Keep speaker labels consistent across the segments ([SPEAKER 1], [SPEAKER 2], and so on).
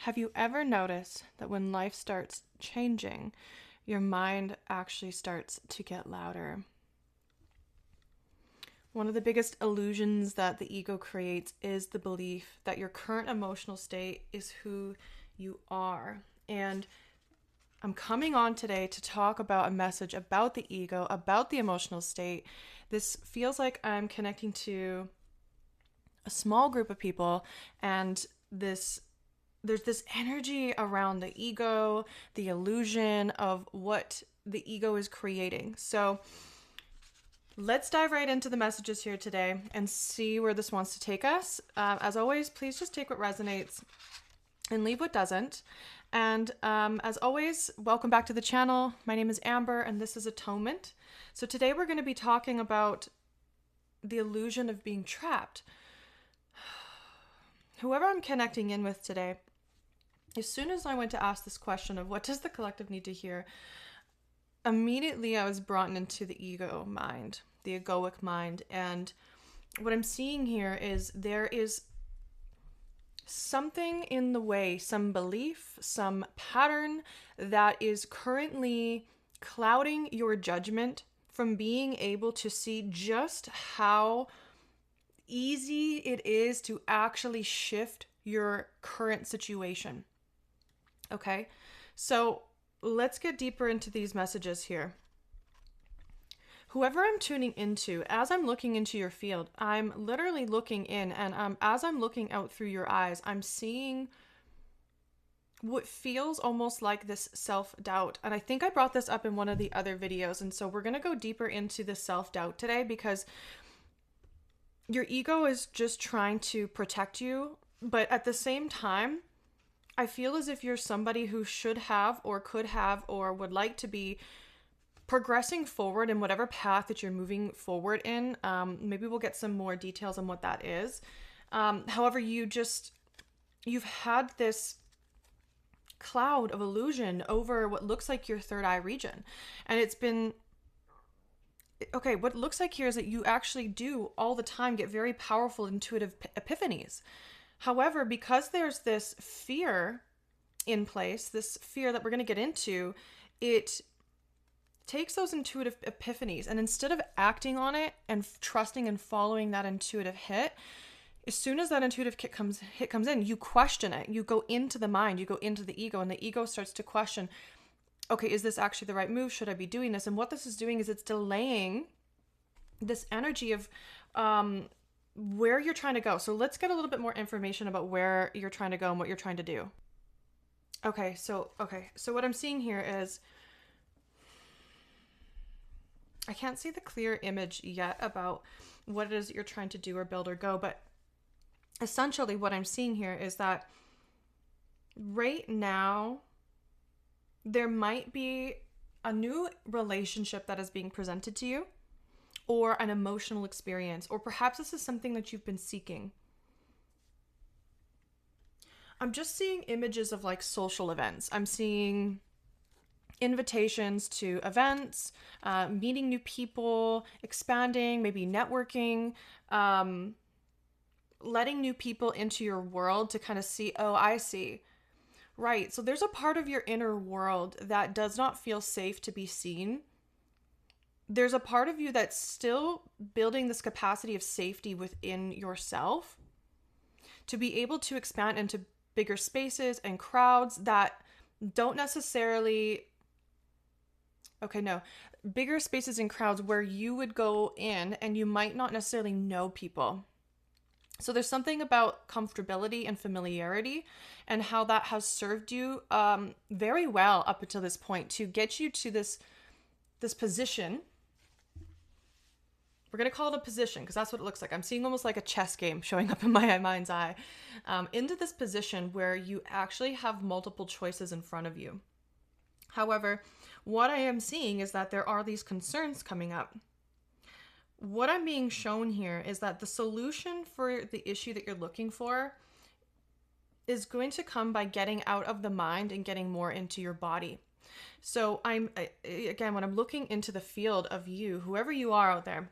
[SPEAKER 1] Have you ever noticed that when life starts changing, your mind actually starts to get louder? One of the biggest illusions that the ego creates is the belief that your current emotional state is who you are. And I'm coming on today to talk about a message about the ego, about the emotional state. This feels like I'm connecting to a small group of people, and there's this energy around the ego, the illusion of what the ego is creating. So let's dive right into the messages here today and see where this wants to take us. As always, please just take what resonates and leave what doesn't. And as always, welcome back to the channel. My name is Amber and this is Atonement. So today we're going to be talking about the illusion of being trapped. Whoever I'm connecting in with today, as soon as I went to ask this question of what does the collective need to hear, immediately I was brought into the ego mind, the egoic mind. And what I'm seeing here is there is something in the way, some belief, some pattern that is currently clouding your judgment from being able to see just how easy it is to actually shift your current situation. Okay, so let's get deeper into these messages here. Whoever I'm tuning into, as I'm looking into your field, I'm literally looking in, and as I'm looking out through your eyes, I'm seeing what feels almost like this self-doubt. And I think I brought this up in one of the other videos, and so we're going to go deeper into the self-doubt today because your ego is just trying to protect you, but at the same time, I feel as if you're somebody who should have or could have or would like to be progressing forward in whatever path that you're moving forward in. Maybe we'll get some more details on what that is. However, you've had this cloud of illusion over what looks like your third eye region. And it's been, okay, what it looks like here is that you actually do all the time get very powerful intuitive epiphanies. However, because there's this fear in place, this fear that we're going to get into, it takes those intuitive epiphanies, and instead of acting on it and trusting and following that intuitive hit, as soon as that intuitive hit comes in, you question it. You go into the mind, you go into the ego, and the ego starts to question, okay, is this actually the right move? Should I be doing this? And what this is doing is it's delaying this energy of where you're trying to go. So let's get a little bit more information about where you're trying to go and what you're trying to do. Okay, so what I'm seeing here is I can't see the clear image yet about what it is that you're trying to do or build or go, but essentially what I'm seeing here is that right now there might be a new relationship that is being presented to you, or an emotional experience, or perhaps this is something that you've been seeking. I'm just seeing images of like social events. I'm seeing invitations to events, meeting new people, expanding, maybe networking, letting new people into your world to kind of see, oh, I see. Right, so there's a part of your inner world that does not feel safe to be seen. There's a part of you that's still building this capacity of safety within yourself to be able to expand into bigger spaces and crowds that don't necessarily, bigger spaces and crowds where you would go in and you might not necessarily know people. So there's something about comfortability and familiarity and how that has served you very well up until this point to get you to this position. We're going to call it a position because that's what it looks like. I'm seeing almost like a chess game showing up in my mind's eye, into this position where you actually have multiple choices in front of you. However, what I am seeing is that there are these concerns coming up. What I'm being shown here is that the solution for the issue that you're looking for is going to come by getting out of the mind and getting more into your body. So again, when I'm looking into the field of you, whoever you are out there,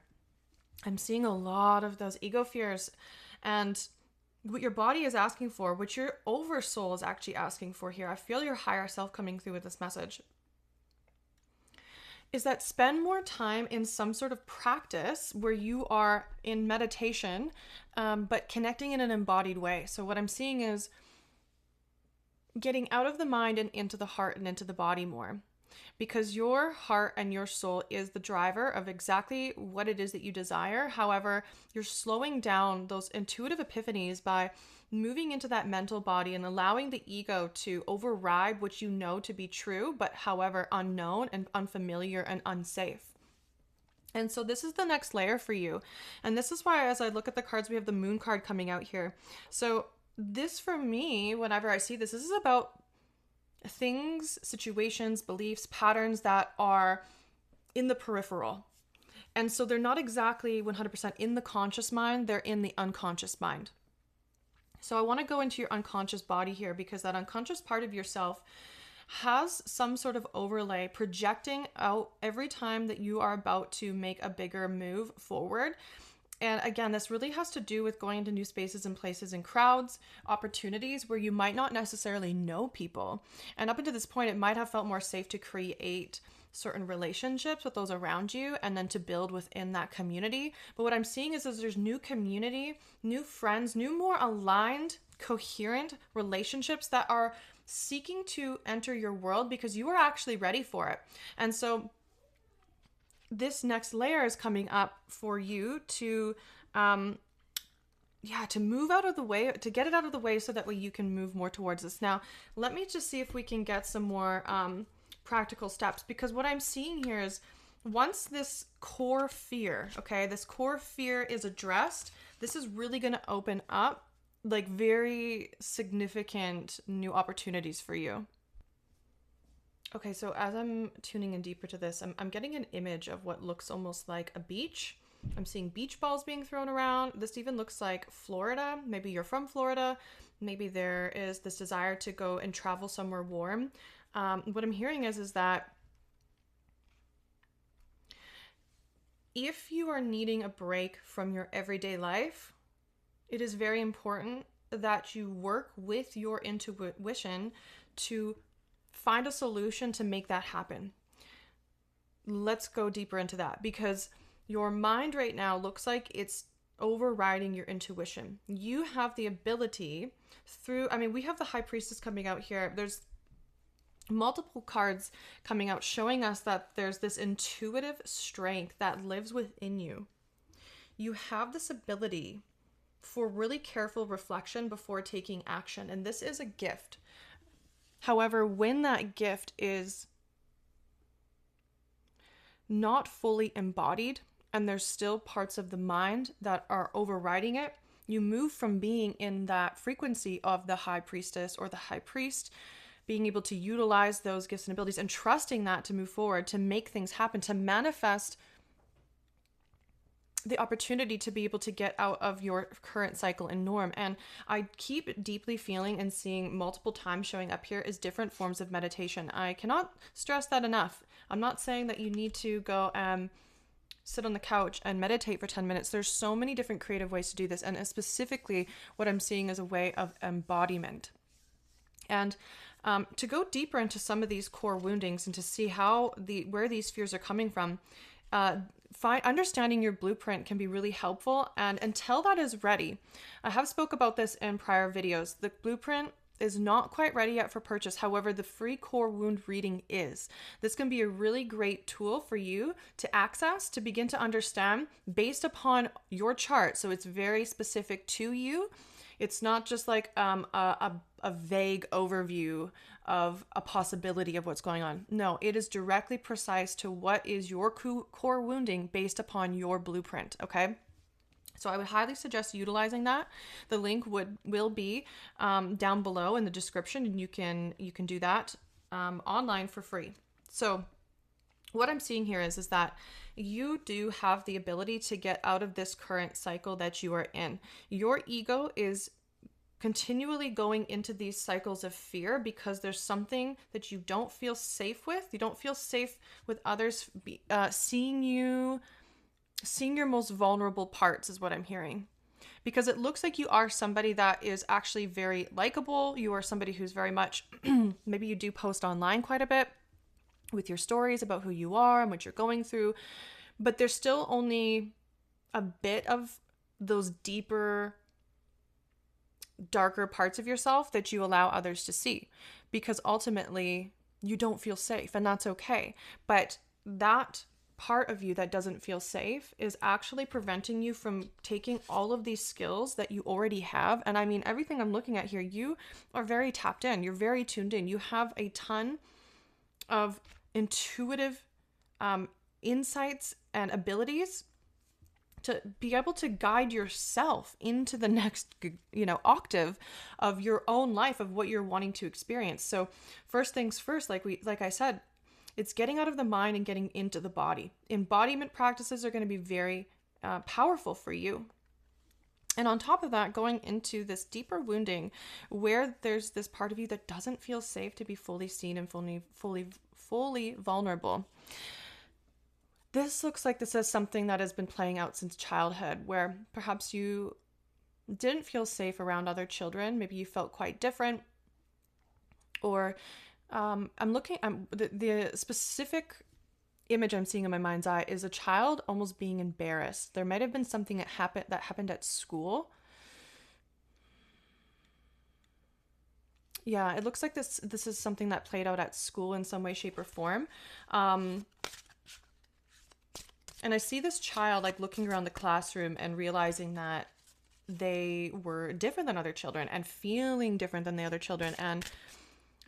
[SPEAKER 1] I'm seeing a lot of those ego fears, and what your body is asking for, what your oversoul is actually asking for here, I feel your higher self coming through with this message, is that spend more time in some sort of practice where you are in meditation, but connecting in an embodied way. So what I'm seeing is getting out of the mind and into the heart and into the body more, because your heart and your soul is the driver of exactly what it is that you desire. However, you're slowing down those intuitive epiphanies by moving into that mental body and allowing the ego to override what you know to be true, but however unknown and unfamiliar and unsafe. And so this is the next layer for you. And this is why, as I look at the cards, we have the moon card coming out here. So this, for me, whenever I see this is about things, situations, beliefs, patterns that are in the peripheral. And so they're not exactly 100% in the conscious mind, they're in the unconscious mind. So I want to go into your unconscious body here, because that unconscious part of yourself has some sort of overlay projecting out every time that you are about to make a bigger move forward. And again, this really has to do with going into new spaces and places and crowds, opportunities where you might not necessarily know people. And up until this point, it might have felt more safe to create certain relationships with those around you and then to build within that community. But what I'm seeing is there's new community, new friends, new more aligned, coherent relationships that are seeking to enter your world because you are actually ready for it. And so this next layer is coming up for you to to move out of the way, to get it out of the way so that way you can move more towards this. Now, let me just see if we can get some more practical steps, because what I'm seeing here is once this core fear, this core fear is addressed, this is really going to open up like very significant new opportunities for you. Okay, so as I'm tuning in deeper to this, I'm getting an image of what looks almost like a beach. I'm seeing beach balls being thrown around. This even looks like Florida. Maybe you're from Florida. Maybe there is this desire to go and travel somewhere warm. What I'm hearing is that if you are needing a break from your everyday life, it is very important that you work with your intuition to find a solution to make that happen. Let's go deeper into that, because your mind right now looks like it's overriding your intuition. You have the ability we have the High Priestess coming out here. There's multiple cards coming out showing us that there's this intuitive strength that lives within you. You have this ability for really careful reflection before taking action, and this is a gift. However, when that gift is not fully embodied and there's still parts of the mind that are overriding it, you move from being in that frequency of the High Priestess or the High Priest, being able to utilize those gifts and abilities and trusting that to move forward, to make things happen, to manifest the opportunity to be able to get out of your current cycle and norm. And I keep deeply feeling and seeing multiple times showing up here is different forms of meditation. I cannot stress that enough. I'm not saying that you need to go sit on the couch and meditate for 10 minutes. There's so many different creative ways to do this. And specifically what I'm seeing is a way of embodiment. And to go deeper into some of these core woundings and to see where these fears are coming from, understanding your blueprint can be really helpful. And until that is ready, I have spoke about this in prior videos. The blueprint is not quite ready yet for purchase. However, the free core wound reading is. This can be a really great tool for you to access, to begin to understand based upon your chart. So it's very specific to you. It's not just like a vague overview of a possibility of what's going on. No, it is directly precise to what is your core wounding based upon your blueprint, okay? So I would highly suggest utilizing that. The link will be down below in the description, and you can do that online for free. So what I'm seeing here is that you do have the ability to get out of this current cycle that you are in. Your ego is continually going into these cycles of fear because there's something that you don't feel safe with. You don't feel safe with others seeing your most vulnerable parts is what I'm hearing. because it looks like you are somebody that is actually very likable. You are somebody who's very much, maybe you do post online quite a bit with your stories about who you are and what you're going through, but there's still only a bit of those deeper, darker parts of yourself that you allow others to see, because ultimately you don't feel safe, and that's okay. But that part of you that doesn't feel safe is actually preventing you from taking all of these skills that you already have. And I mean, everything I'm looking at here, you are very tapped in, you're very tuned in, you have a ton of intuitive insights and abilities to be able to guide yourself into the next, octave of your own life, of what you're wanting to experience. So first things first, like I said, it's getting out of the mind and getting into the body. Embodiment practices are going to be very powerful for you. And on top of that, going into this deeper wounding where there's this part of you that doesn't feel safe to be fully seen and fully vulnerable. This looks like this is something that has been playing out since childhood, where perhaps you didn't feel safe around other children. Maybe you felt quite different. Or the specific image I'm seeing in my mind's eye is a child almost being embarrassed. There might have been something that happened at school. Yeah, it looks like this is something that played out at school in some way, shape, or form. And I see this child like looking around the classroom and realizing that they were different than other children and feeling different than the other children, and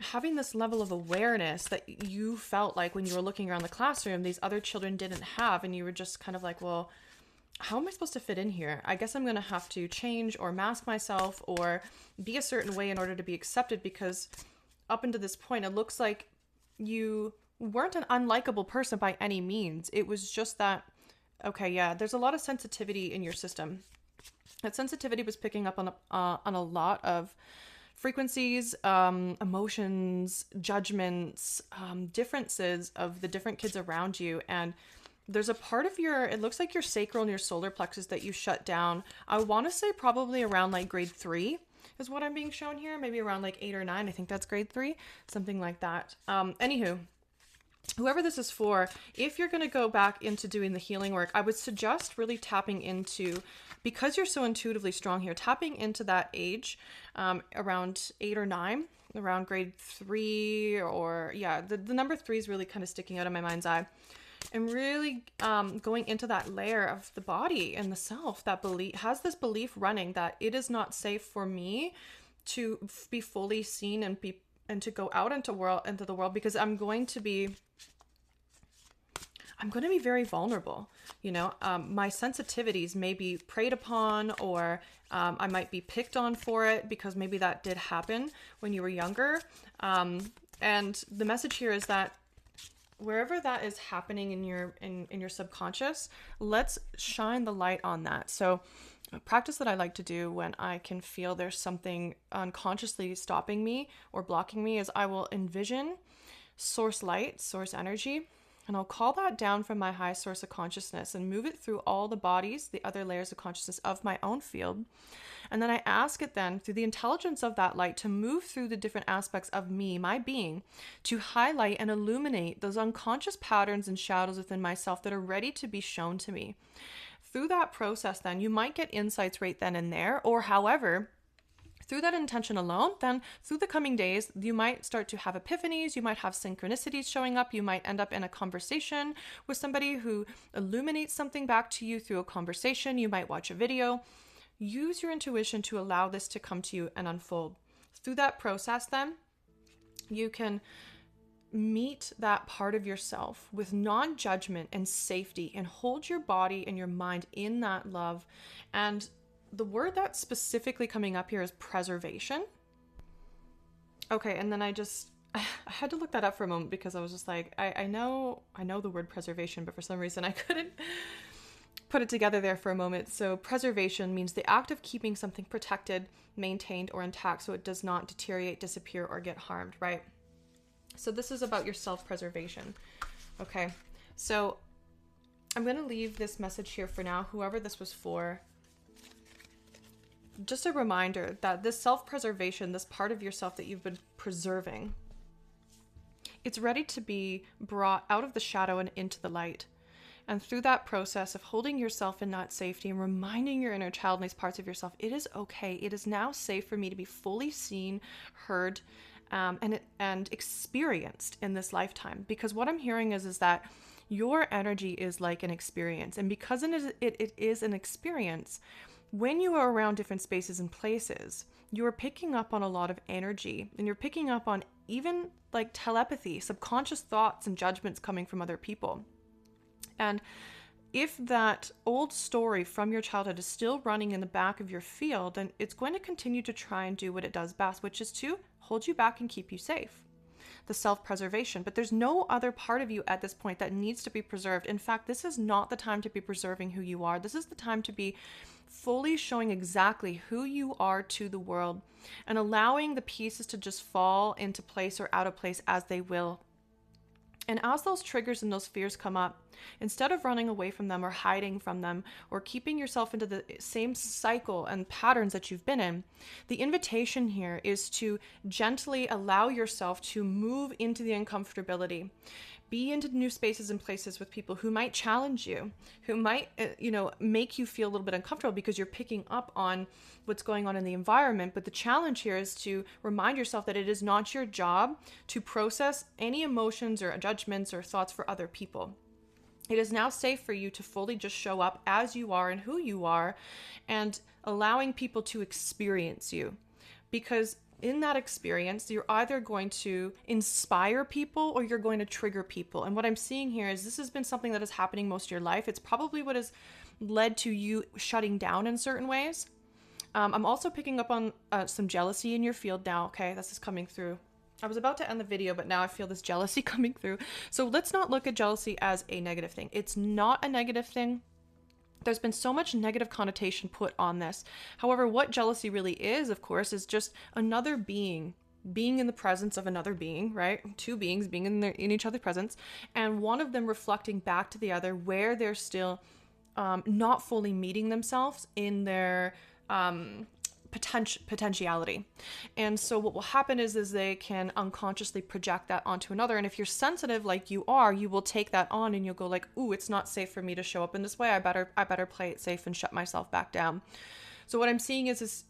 [SPEAKER 1] having this level of awareness that you felt like when you were looking around the classroom, these other children didn't have. And you were just kind of like, well, how am I supposed to fit in here? I guess I'm going to have to change or mask myself or be a certain way in order to be accepted, because up until this point, it looks like you weren't an unlikable person by any means. It was just that, okay, yeah, there's a lot of sensitivity in your system. That sensitivity was picking up on a lot of frequencies, emotions, judgments, differences of the different kids around you. And there's a part of it looks like your sacral and your solar plexus that you shut down. I want to say probably around like grade 3 is what I'm being shown here. Maybe around like 8 or 9. I think that's grade 3, something like that. Anywho, whoever this is for, if you're going to go back into doing the healing work, I would suggest really tapping into, because you're so intuitively strong here, tapping into that age around 8 or 9, around grade 3, or yeah, the number 3 is really kind of sticking out of my mind's eye. And really going into that layer of the body and the self that has this belief running that it is not safe for me to be fully seen and to go out into the world, because I'm going to be very vulnerable. My sensitivities may be preyed upon, or I might be picked on for it, because maybe that did happen when you were younger. And the message here is that wherever that is happening in your subconscious, let's shine the light on that. So a practice that I like to do when I can feel there's something unconsciously stopping me or blocking me is I will envision source light, source energy, and I'll call that down from my high source of consciousness and move it through all the bodies, the other layers of consciousness of my own field. And then I ask it then, through the intelligence of that light, to move through the different aspects of me, my being, to highlight and illuminate those unconscious patterns and shadows within myself that are ready to be shown to me. Through that process, then, you might get insights right then and there, or however, through that intention alone, then through the coming days, you might start to have epiphanies, you might have synchronicities showing up, you might end up in a conversation with somebody who illuminates something back to you through a conversation, you might watch a video. Use your intuition to allow this to come to you and unfold. Through that process, then, you can meet that part of yourself with non-judgment and safety, and hold your body and your mind in that love. And the word that's specifically coming up here is preservation. Okay, and then I had to look that up for a moment, because I was just like, I know the word preservation, but for some reason I couldn't put it together there for a moment. So preservation means the act of keeping something protected, maintained, or intact so it does not deteriorate, disappear, or get harmed, right? So this is about your self-preservation. Okay, so I'm going to leave this message here for now. Whoever this was for, just a reminder that this self-preservation, this part of yourself that you've been preserving, it's ready to be brought out of the shadow and into the light. And through that process of holding yourself in that safety and reminding your inner child and these parts of yourself, it is okay. It is now safe for me to be fully seen, heard, and experienced in this lifetime. Because what I'm hearing is that your energy is like an experience. And because it is an experience, when you are around different spaces and places, you are picking up on a lot of energy, and you're picking up on even like telepathy, subconscious thoughts and judgments coming from other people. And if that old story from your childhood is still running in the back of your field, then it's going to continue to try and do what it does best, which is to hold you back and keep you safe. The self-preservation. But there's no other part of you at this point that needs to be preserved. In fact, this is not the time to be preserving who you are. This is the time to be fully showing exactly who you are to the world and allowing the pieces to just fall into place or out of place as they will. And as those triggers and those fears come up, instead of running away from them or hiding from them or keeping yourself into the same cycle and patterns that you've been in, the invitation here is to gently allow yourself to move into the uncomfortability, be into new spaces and places with people who might challenge you, who might, make you feel a little bit uncomfortable because you're picking up on what's going on in the environment. But the challenge here is to remind yourself that it is not your job to process any emotions or judgments or thoughts for other people. It is now safe for you to fully just show up as you are and who you are, and allowing people to experience you. Because in that experience, you're either going to inspire people or you're going to trigger people. And what I'm seeing here is this has been something that is happening most of your life. It's probably what has led to you shutting down in certain ways. I'm also picking up on some jealousy in your field now. Okay, this is coming through. I was about to end the video, but now I feel this jealousy coming through. So let's not look at jealousy as a negative thing. It's not a negative thing. There's been so much negative connotation put on this. However, what jealousy really is, of course, is just another being in the presence of another being, right? Two beings being in each other's presence, and one of them reflecting back to the other where they're still not fully meeting themselves in their potentiality. And so what will happen is they can unconsciously project that onto another. And if you're sensitive like you are, you will take that on and you'll go like, ooh, it's not safe for me to show up in this way. I better play it safe and shut myself back down. So what I'm seeing is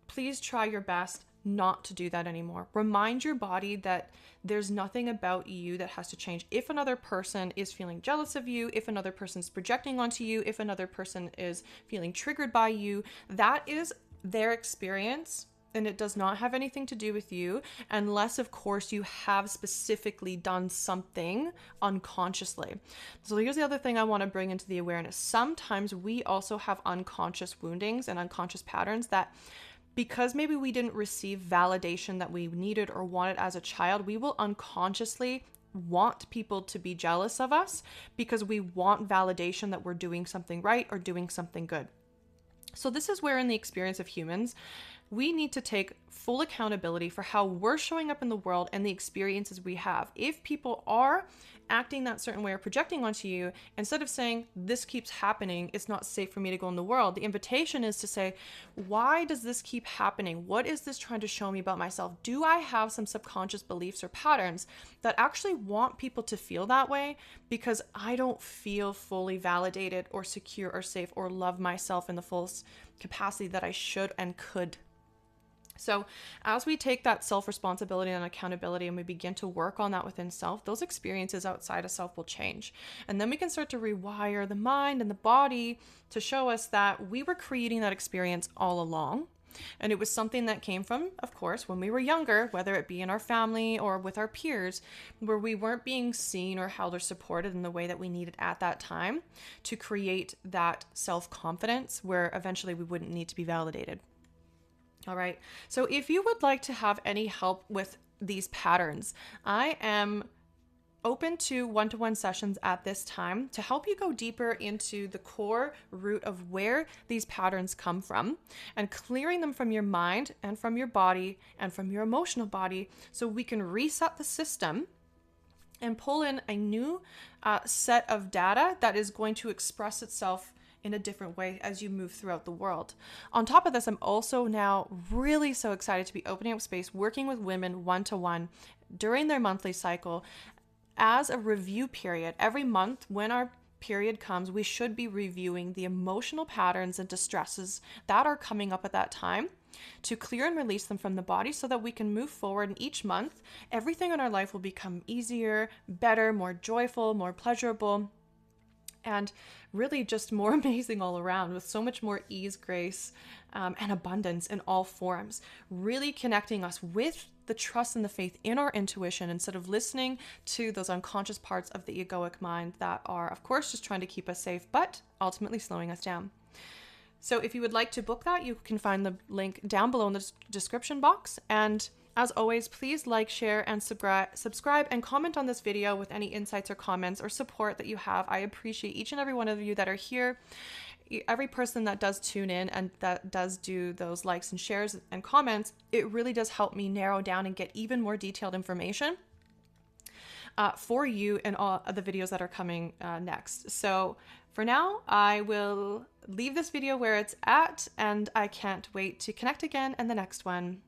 [SPEAKER 1] please try your best not to do that anymore. Remind your body that there's nothing about you that has to change. If another person is feeling jealous of you, if another person's projecting onto you, if another person is feeling triggered by you, that is their experience, and it does not have anything to do with you, unless, of course, you have specifically done something unconsciously. So here's the other thing I want to bring into the awareness. Sometimes we also have unconscious woundings and unconscious patterns that, because maybe we didn't receive validation that we needed or wanted as a child, we will unconsciously want people to be jealous of us because we want validation that we're doing something right or doing something good. So this is where, in the experience of humans, we need to take full accountability for how we're showing up in the world and the experiences we have. If people are acting that certain way or projecting onto you, instead of saying, this keeps happening, it's not safe for me to go in the world, the invitation is to say, why does this keep happening? What is this trying to show me about myself? Do I have some subconscious beliefs or patterns that actually want people to feel that way because I don't feel fully validated or secure or safe or love myself in the full capacity that I should and could? So as we take that self-responsibility and accountability and we begin to work on that within self, those experiences outside of self will change. And then we can start to rewire the mind and the body to show us that we were creating that experience all along. And it was something that came from, of course, when we were younger, whether it be in our family or with our peers, where we weren't being seen or held or supported in the way that we needed at that time to create that self-confidence where eventually we wouldn't need to be validated. All right. So if you would like to have any help with these patterns, I am open to one-to-one sessions at this time to help you go deeper into the core root of where these patterns come from and clearing them from your mind and from your body and from your emotional body so we can reset the system and pull in a new set of data that is going to express itself in a different way as you move throughout the world. On top of this, I'm also now really so excited to be opening up space, working with women one-to-one during their monthly cycle as a review period. Every month when our period comes, we should be reviewing the emotional patterns and distresses that are coming up at that time to clear and release them from the body so that we can move forward. And each month, everything in our life will become easier, better, more joyful, more pleasurable, and really just more amazing all around, with so much more ease, grace, and abundance in all forms, really connecting us with the trust and the faith in our intuition instead of listening to those unconscious parts of the egoic mind that are, of course, just trying to keep us safe, but ultimately slowing us down. So if you would like to book that, you can find the link down below in the description box. And as always, please like, share, and subscribe and comment on this video with any insights or comments or support that you have. I appreciate each and every one of you that are here. Every person that does tune in and that does do those likes and shares and comments, it really does help me narrow down and get even more detailed information for you in all of the videos that are coming next. So for now, I will leave this video where it's at, and I can't wait to connect again in the next one.